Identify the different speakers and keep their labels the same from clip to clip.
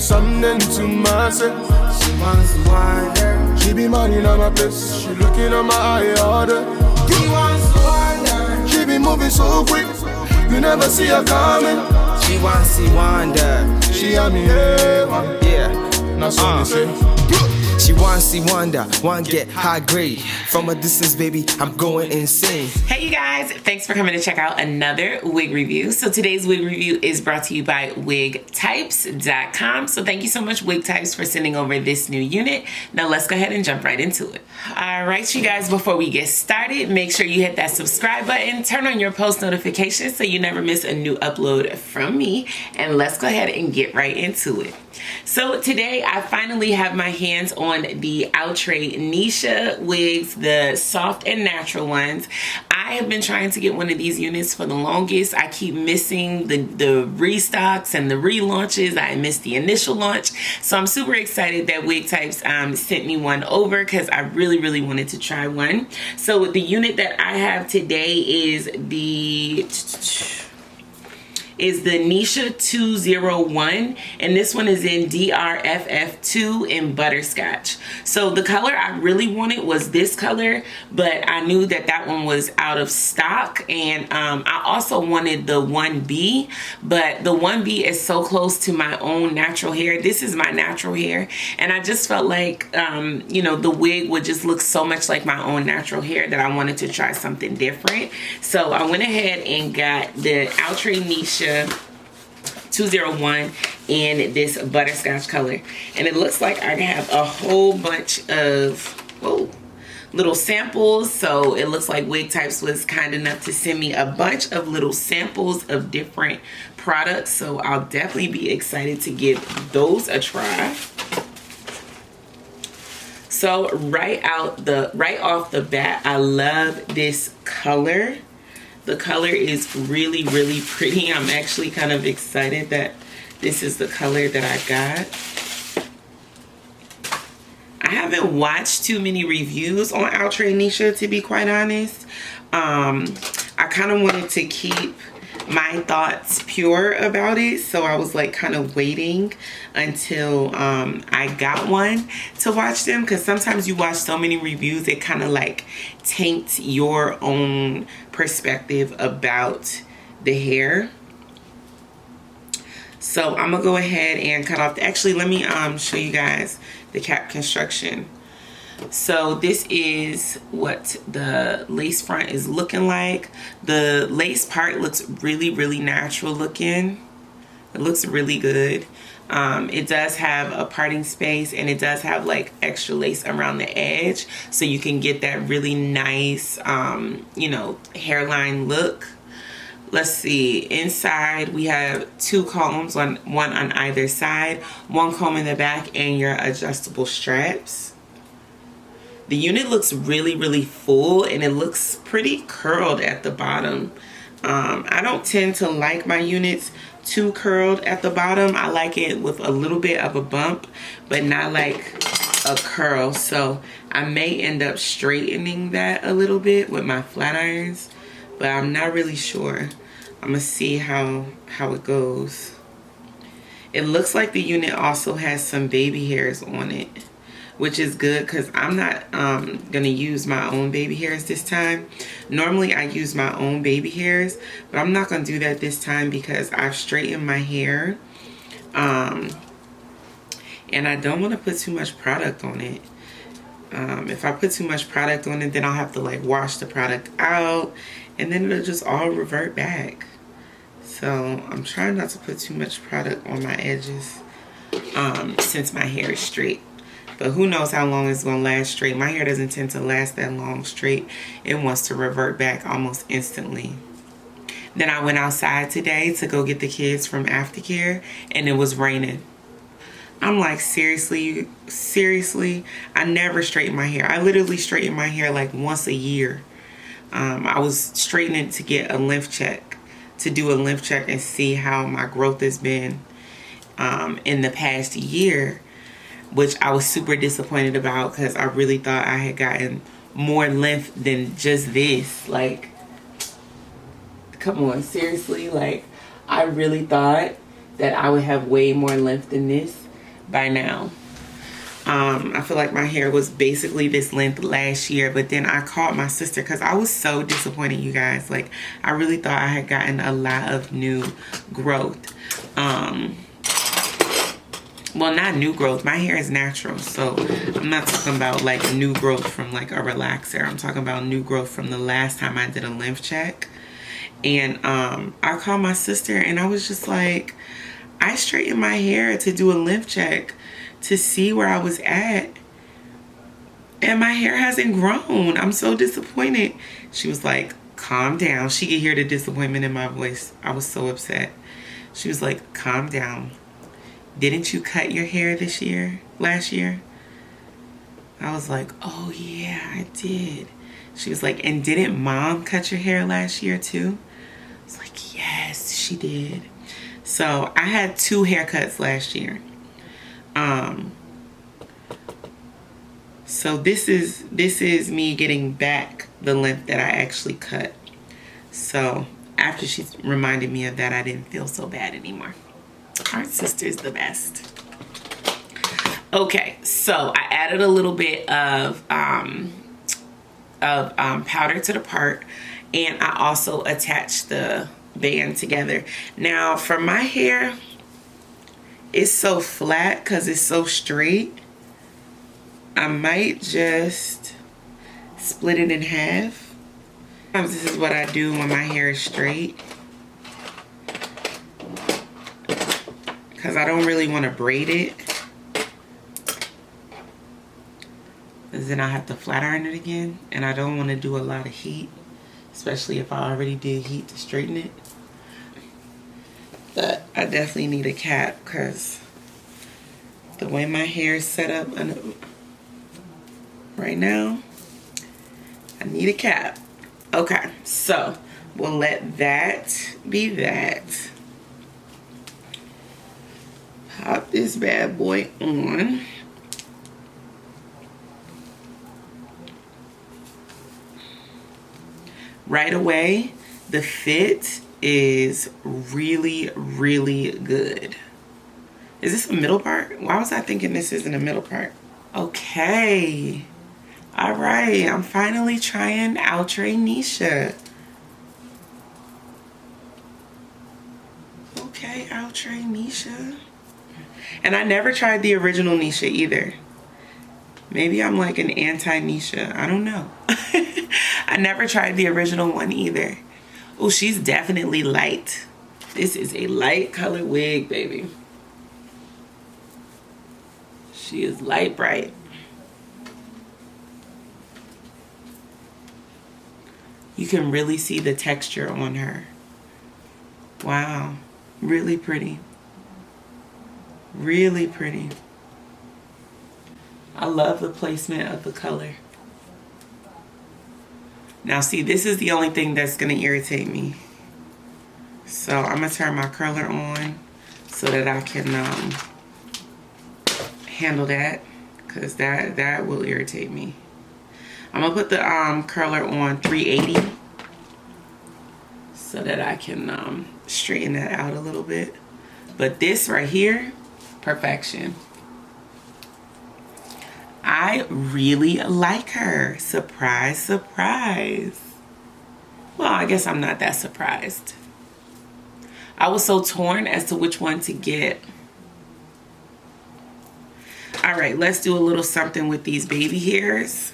Speaker 1: something to myself. She wants to wander. She be minding on my place. She looking on my eye order. She wants to wander. She be moving so quick. You never see her coming.
Speaker 2: She wants to wander.
Speaker 1: She on me heaven.
Speaker 2: Yeah.
Speaker 1: Now so me say.
Speaker 2: She wants to wonder, want get high grade. From a distance, baby, I'm going insane.
Speaker 3: Hey you guys, thanks for coming to check out another wig review. So today's wig review is brought to you by wigtypes.com. So thank you so much, Wig Types, for sending over this new unit. Now let's go ahead and jump right into it. All right, you guys, before we get started, make sure you hit that subscribe button, turn on your post notifications so you never miss a new upload from me. And let's go ahead and get right into it. So today I finally have my hands on the Outre NEESHA wigs, the soft and natural ones. I have been trying to get one of these units for the longest. I keep missing the restocks and the relaunches. I missed the initial launch. So I'm super excited that Wig Types sent me one over because I really wanted to try one. So the unit that I have today is the NEESHA 201, and this one is in DRFF2 in butterscotch. So the color I really wanted was this color, but I knew that that one was out of stock, and I also wanted the 1B, but the 1B is so close to my own natural hair. This is my natural hair, and I just felt like you know, the wig would just look so much like my own natural hair that I wanted to try something different. So I went ahead and got the Outre NEESHA 201 in this butterscotch color, and it looks like I have a whole bunch of little samples. So it looks like Wig Types was kind enough to send me a bunch of little samples of different products, so I'll definitely be excited to give those a try. So right off the bat, I love this color. The color is really pretty. I'm actually kind of excited that this is the color that I got. I haven't watched too many reviews on Outre NEESHA, to be quite honest. I kind of wanted to keep my thoughts pure about it, so I was like kind of waiting until I got one to watch them, because sometimes you watch so many reviews, it kind of like taints your own perspective about the hair. So I'm gonna go ahead and cut off actually, let me show you guys the cap construction. So this is what the lace front is looking like. The lace part looks really natural looking. It looks really good. It does have a parting space, and it does have like extra lace around the edge, so you can get that really nice you know, hairline look. Let's see, inside we have two combs, one on either side, one comb in the back, and your adjustable straps. The unit looks really full, and it looks pretty curled at the bottom. I don't tend to like my units too curled at the bottom. I like it with a little bit of a bump, but not like a curl. So I may end up straightening that a little bit with my flat irons, but I'm not really sure. I'm gonna see how it goes. It looks like the unit also has some baby hairs on it, which is good because I'm not gonna use my own baby hairs this time. Normally I use my own baby hairs, but I'm not gonna do that this time because I've straightened my hair, and I don't want to put too much product on it. If I put too much product on it, then I'll have to like wash the product out, and then it'll just all revert back. So I'm trying not to put too much product on my edges since my hair is straight. But who knows how long it's going to last straight. My hair doesn't tend to last that long straight. It wants to revert back almost instantly. Then I went outside today to go get the kids from aftercare, and it was raining. I'm like, seriously? I never straighten my hair. I literally straighten my hair like once a year. I was straightening to get a lymph check, to do a lymph check and see how my growth has been in the past year, which I was super disappointed about because I really thought I had gotten more length than just this. Like, come on, seriously? Like, I really thought that I would have way more length than this. by now. I feel like my hair was basically this length last year, but then I called my sister because I was so disappointed, you guys. Like, I really thought I had gotten a lot of new growth. Well, not new growth. My hair is natural, so I'm not talking about like new growth from like a relaxer. I'm talking about new growth from the last time I did a lymph check. And I called my sister and I was just like, I straightened my hair to do a lymph check to see where I was at, and my hair hasn't grown. I'm so disappointed. She was like, calm down. She could hear the disappointment in my voice. I was so upset. She was like, calm down. Didn't you cut your hair last year? I was like, oh yeah, I did. She was like, and didn't mom cut your hair last year too? I was like, yes, she did. So I had 2 haircuts last year. So this is me getting back the length that I actually cut. So after she reminded me of that, I didn't feel so bad anymore. Our sister's the best. Okay, so I added a little bit of powder to the part, and I also attached the band together. Now for my hair, it's so flat because it's so straight. I might just split it in half. Sometimes this is what I do when my hair is straight, because I don't really want to braid it, because then I have to flat iron it again, and I don't want to do a lot of heat, especially if I already did heat to straighten it. But I definitely need a cap because the way my hair is set up right now, I need a cap. Okay, so we'll let that be that. Pop this bad boy on. Right away, the fit is really, really good. Is this a middle part? Why was I thinking this isn't a middle part? Okay. All right, I'm finally trying Outre NEESHA. Okay, Outre NEESHA. And I never tried the original NEESHA either. Maybe I'm like an anti-NEESHA. I don't know. I never tried the original one either. Oh, she's definitely light. This is a light colored wig, baby. She is light bright. You can really see the texture on her. Wow, really pretty. Really pretty. I love the placement of the color. Now see, this is the only thing that's gonna irritate me. So I'm gonna turn my curler on so that I can handle that, because that will irritate me. I'm gonna put the curler on 380 so that I can straighten that out a little bit. But this right here, perfection. I really like her. Surprise, surprise. Well, I guess I'm not that surprised. I was so torn as to which one to get. All right, let's do a little something with these baby hairs.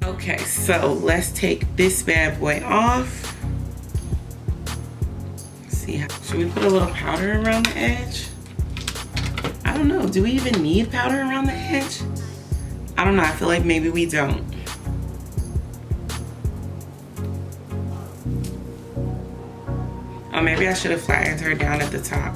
Speaker 3: Okay, so let's take this bad boy off. see how, should we put a little powder around the edge? I don't know, do we even need powder around the edge? I don't know, I feel like maybe we don't. Oh, maybe I should have flattened her down at the top.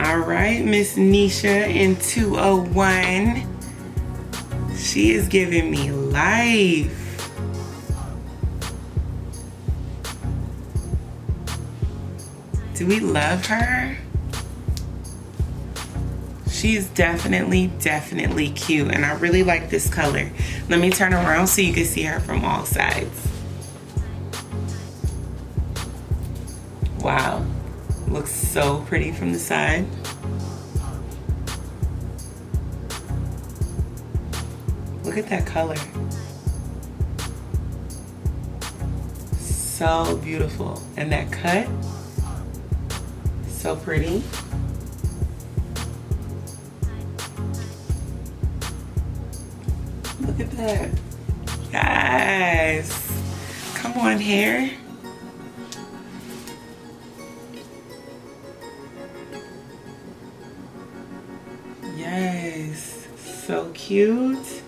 Speaker 3: All right, Miss Neesha in 201. She is giving me life. Do we love her? She's definitely cute, and I really like this color. Let me turn around so you can see her from all sides. Wow, looks so pretty from the side. Look at that color. So beautiful. And that cut, so pretty. Look at that. Yes. Come on, hair. Yes. So cute.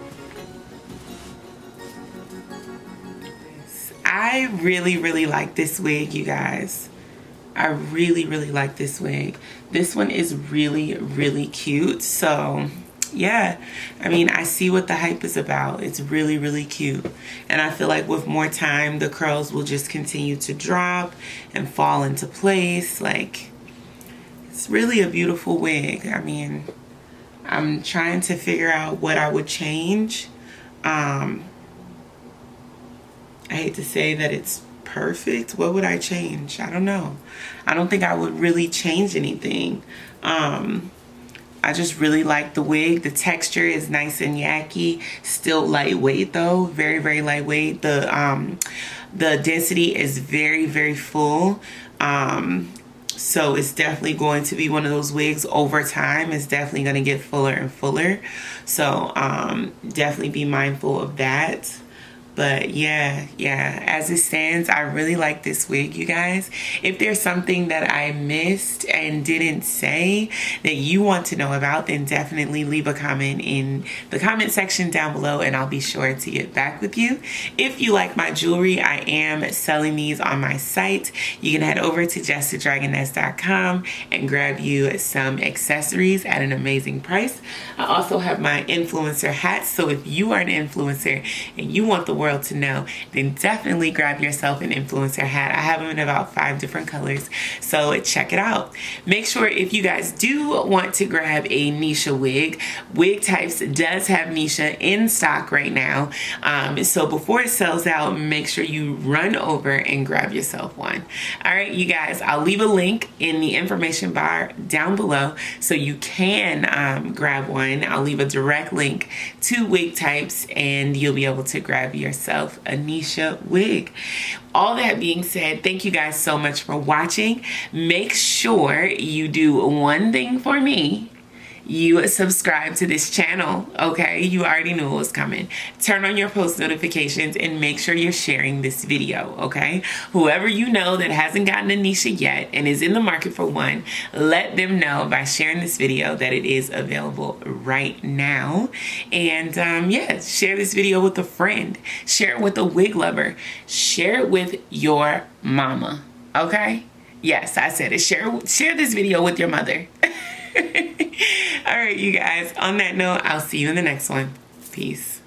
Speaker 3: I really like this wig, you guys. I really like this wig. This one is really cute. So yeah, I mean, I see what the hype is about. It's really cute, and I feel like with more time the curls will just continue to drop and fall into place. Like, it's really a beautiful wig. I mean, I'm trying to figure out what I would change. I hate to say that it's perfect. What would I change? I don't know. I don't think I would really change anything. I just really like the wig. The texture is nice and yucky. Still lightweight though. Very lightweight. The density is very full. So it's definitely going to be one of those wigs over time. It's definitely going to get fuller and fuller. So definitely be mindful of that. But yeah, as it stands, I really like this wig, you guys. If there's something that I missed and didn't say that you want to know about, then definitely leave a comment in the comment section down below, and I'll be sure to get back with you. If you like my jewelry, I am selling these on my site. You can head over to JessTheDragoness.com and grab you some accessories at an amazing price. I also have my influencer hats, so if you are an influencer and you want the world to know, then definitely grab yourself an influencer hat. I have them in about 5 different colors, so check it out. Make sure, if you guys do want to grab a Neesha wig, Wig Types does have Neesha in stock right now. So before it sells out, make sure you run over and grab yourself one. All right, you guys, I'll leave a link in the information bar down below so you can grab one. I'll leave a direct link to Wig Types, and you'll be able to grab yourself a Neesha wig. All that being said, thank you guys so much for watching. Make sure you do one thing for me. You subscribe to this channel, okay? You already knew it was coming. Turn on your post notifications and make sure you're sharing this video, okay? Whoever you know that hasn't gotten a Neesha yet and is in the market for one, let them know by sharing this video that it is available right now. And yeah, share this video with a friend. Share it with a wig lover. Share it with your mama, okay? Yes, I said it. Share this video with your mother. All right, you guys, on that note, I'll see you in the next one. Peace.